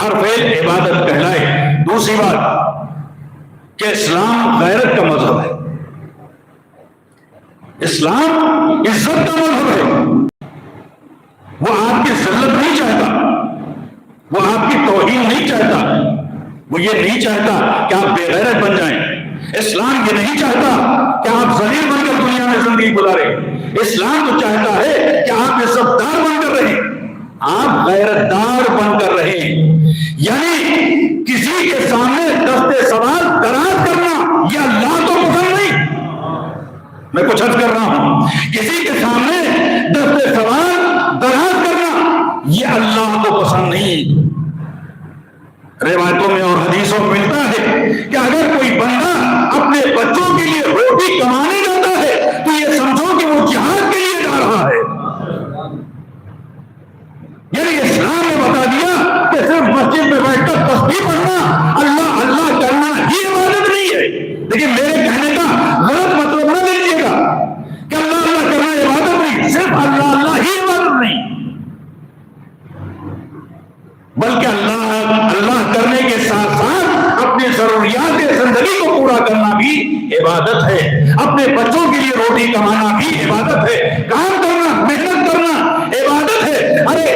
ہر فعل عبادت کہلائے۔ دوسری بات کہ اسلام غیرت کا مذہب ہے، اسلام عزت کا مذہب ہے۔ وہ آپ کی ذلت نہیں چاہتا، وہ آپ کی توہین نہیں چاہتا، وہ یہ نہیں چاہتا کہ آپ بے غیرت بن جائیں۔ اسلام یہ نہیں چاہتا کہ آپ ذلیل بن کر دنیا میں زندگی گزاریں۔ اسلام تو چاہتا ہے کہ آپ عزت دار بن کر رہیں، آپ غیرت دار بن کر رہیں۔ یعنی کسی کے سامنے دست سوال دراز کرنا یہ اللہ کو پسند نہیں۔ میں کچھ عرض کر رہا ہوں، کسی کے سامنے دست سوال دراز کرنا یہ اللہ کو پسند نہیں۔ روایتوں میں اور حدیثوں میں ملتا ہے کہ اگر کوئی بندہ اپنے بچوں کے لیے روٹی کمانے جاتا ہے تو یہ سمجھو کہ وہ جہاد کے لیے جا رہا ہے۔ یعنی اسلام نے بتا دیا کہ صرف مسجد میں بیٹھ کر تسبیح پڑھنا، اللہ اللہ کرنا یہ عبادت نہیں ہے۔ لیکن میرے کہنے کا غلط مطلب نہ لیجیے گا کہ اللہ اللہ کرنا عبادت نہیں، صرف اللہ اللہ ہی عبادت نہیں، بلکہ اللہ کرنے کے ساتھ ساتھ اپنی ضروریات زندگی کو پورا کرنا بھی عبادت ہے۔ اپنے بچوں کے لیے روٹی کمانا بھی عبادت ہے، کام کرنا محنت کرنا عبادت ہے۔ ارے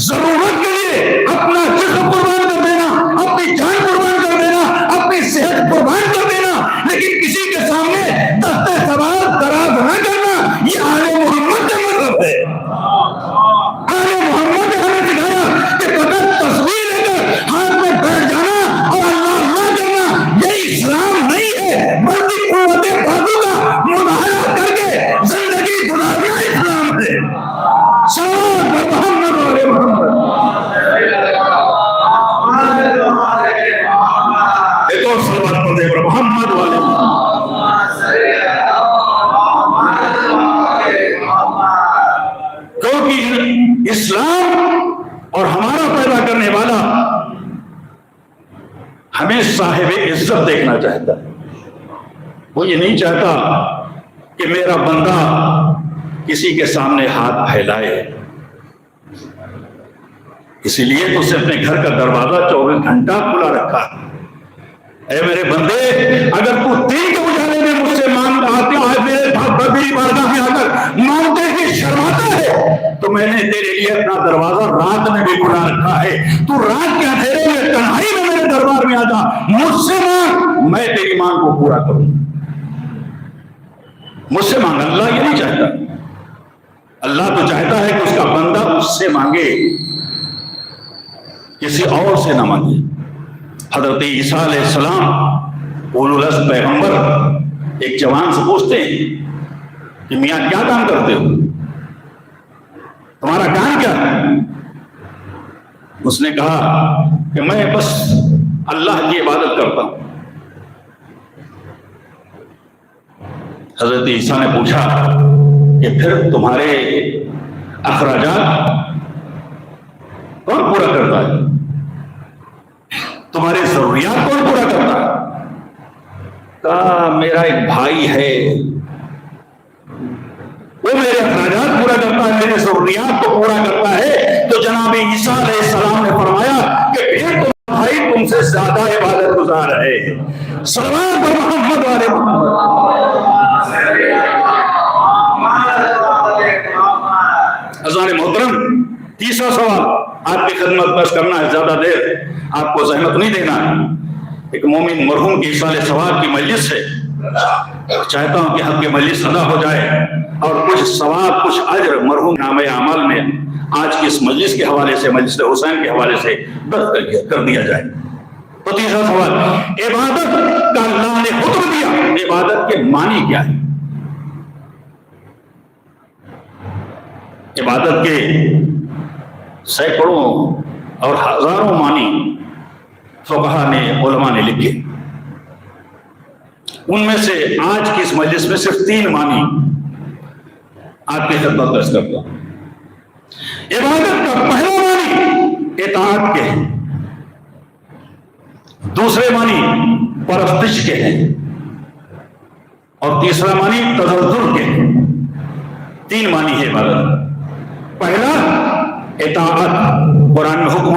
ضرورت کے لیے اپنا جسم قربان کر دینا، اپنی جان قربان کر دینا، اپنی صحت قربان کر دینا، لیکن کسی کے سامنے دست سوال دراز نہ کرنا یہ آل محمد کا مذہب ہے۔ آل محمد نے ہمیں سکھایا کہ فقط تصویر لے کر ہاتھ میں بیٹھ جانا اور اللہ اللہ کرنا یہ اسلام نہیں ہے، بلکہ قوت بازو کا مظاہرہ کر کے زندگی گزارنا اسلام ہے۔ صلوات بر محمد و آل محمد۔ ایک اور صلوات پڑھ دے بر محمد و آل محمد۔ کیونکہ اسلام اور ہمارا پیدا کرنے والا ہمیں صاحب عزت دیکھنا چاہتا ہے۔ وہ یہ نہیں چاہتا کہ میرا بندہ کسی کے سامنے ہاتھ پھیلائے، اسی لیے تو اسے اپنے گھر کا دروازہ 24 گھنٹہ کھلا رکھا ہے۔ اے میرے بندے، اگر تو دین کے اجالے میں مجھ سے مانگتا آتے آئے میری بارگاہ میں آ کر مانگتے ہی شرماتا ہے تو میں نے تیرے لیے اپنا دروازہ رات میں بھی کھلا رکھا ہے۔ تو رات کے اندھیرے میں تنہائی میں میرے دربار میں آ جا، مجھ سے مانگ، میں تیری مانگ کو پورا کروں۔ مجھ سے مانگ، اللہ یہ نہیں چاہتا۔ اللہ تو چاہتا ہے کہ اس کا بندہ اس سے مانگے، کسی اور سے نہ مانگے۔ حضرت عیسیٰ علیہ السلام اولو العزم پیغمبر ایک جوان سے پوچھتے ہیں کہ میاں کیا کام کرتے ہو، تمہارا کام کیا ہے؟ اس نے کہا کہ میں بس اللہ کی عبادت کرتا ہوں۔ حضرت عیسیٰ نے پوچھا کہ پھر تمہارے اخراجات کون پورا کرتا ہے، تمہارے ضروریات کون پورا کرتا ہے؟ کہا میرا ایک بھائی ہے، وہ میرے اخراجات پورا کرتا ہے، میرے ضروریات کو پورا کرتا ہے۔ تو جناب عیسیٰ علیہ السلام نے فرمایا کہ پھر تمہارا بھائی تم سے زیادہ عبادت گزار ہے۔ صلوات بر محمد و آل محمد۔ عزیزان محترم، تیسرا سوال آپ کی خدمت پیش کرنا ہے، زیادہ دیر آپ کو زحمت نہیں دینا ہے۔ ایک مومن مرحوم کی سال ثواب کی مجلس ہے، چاہتا ہوں کہ حق کی مجلس ادا ہو جائے اور کچھ ثواب کچھ اجر مرحوم نامہ اعمال میں آج کی اس مجلس کے حوالے سے، مجلس حسین کے حوالے سے درج کر دیا جائے۔ تو تیسرا سوال، عبادت کا اللہ نے حکم دیا، عبادت کے معنی کیا ہے؟ عبادت کے سینکڑوں اور ہزاروں معنی فقہا نے، علماء نے لکھے، ان میں سے آج کی اس مجلس میں صرف 3 معنی آپ کی خدمت پیش کرتا ہوں۔ عبادت کا پہلا معنی اطاعت کے ہیں، دوسرے معنی پرستش کے ہیں، اور تیسرا معنی تذلل کے ہیں۔ 3 معنی ہے عبادت۔ پہلا اطاعت، قرآن میں حکم